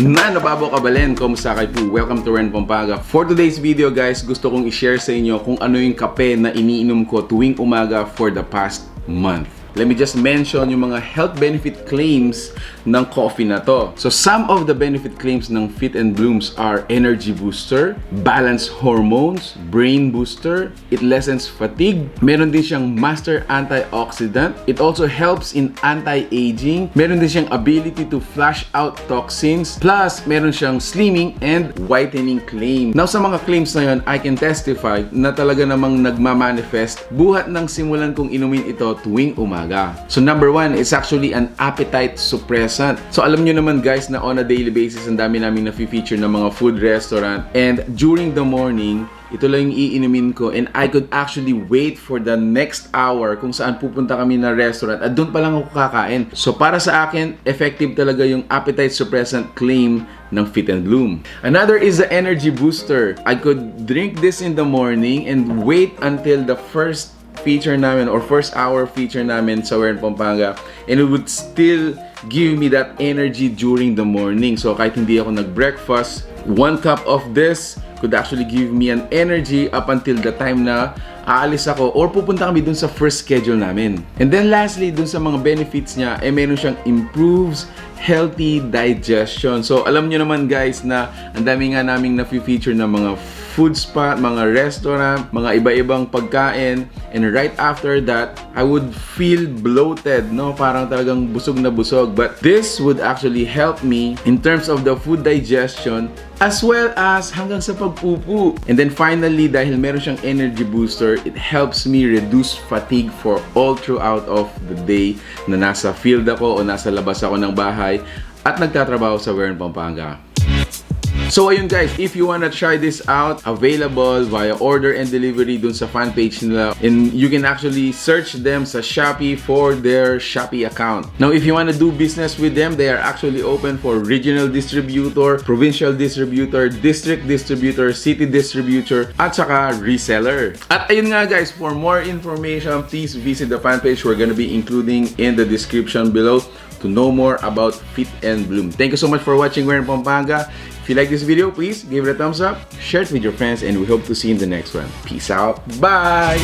Nababo Kabalen, kumusta kayo po? Welcome to Ren Pampaga. For today's video guys, gusto kong i-share sa inyo kung ano yung kape na iniinom ko tuwing umaga for the past month. Let me just mention yung mga health benefit claims ng coffee na to. So some of the benefit claims ng Fit and Blooms are energy booster, balance hormones, brain booster, it lessens fatigue, meron din siyang master antioxidant, it also helps in anti-aging, meron din siyang ability to flush out toxins, plus meron siyang slimming and whitening claim. Now sa mga claims na yun, I can testify na talaga namang nagmamanifest buhat ng simulan kong inumin ito tuwing umaga. So number one, it's actually an appetite suppressant. So alam nyo naman guys na on a daily basis ang dami namin na-feature ng mga food restaurant, and during the morning, ito lang yung iinumin ko, and I could actually wait for the next hour kung saan pupunta kami na restaurant at doon pa lang ako kakain. So para sa akin, effective talaga yung appetite suppressant claim ng Fit and Bloom. Another is the energy booster. I could drink this in the morning and wait until the first feature namin or first hour feature namin sa Ren Pampanga, and it would still give me that energy during the morning. So kahit hindi ako nag-breakfast, 1 cup of this could actually give me an energy up until the time na aalis ako or pupunta kami dun sa first schedule namin. And then lastly, dun sa mga benefits niya, meron siyang improves healthy digestion. So alam nyo naman guys na ang dami nga naming na-feature na mga food spot, mga restaurant, mga iba-ibang pagkain, and right after that, I would feel bloated, no? Parang talagang busog na busog. But this would actually help me in terms of the food digestion as well as hanggang sa pagpupu. And then finally, dahil meron siyang energy booster, it helps me reduce fatigue for all throughout of the day na nasa field ako o nasa labas ako ng bahay at nagtatrabaho sa Ren Pampanga. So ayun guys, if you wanna try this out, available via order and delivery dun sa fan page nila, and you can actually search them sa Shopee for their Shopee account. Now if you wanna do business with them, they are actually open for regional distributor, provincial distributor, district distributor, city distributor, at saka reseller. At ayun nga guys, for more information, please visit the fan page we're gonna be including in the description below to know more about Fit and Bloom. Thank you so much for watching Ren Pampanga. If you like this video, please give it a thumbs up, share it with your friends, and we hope to see you in the next one. Peace out. Bye!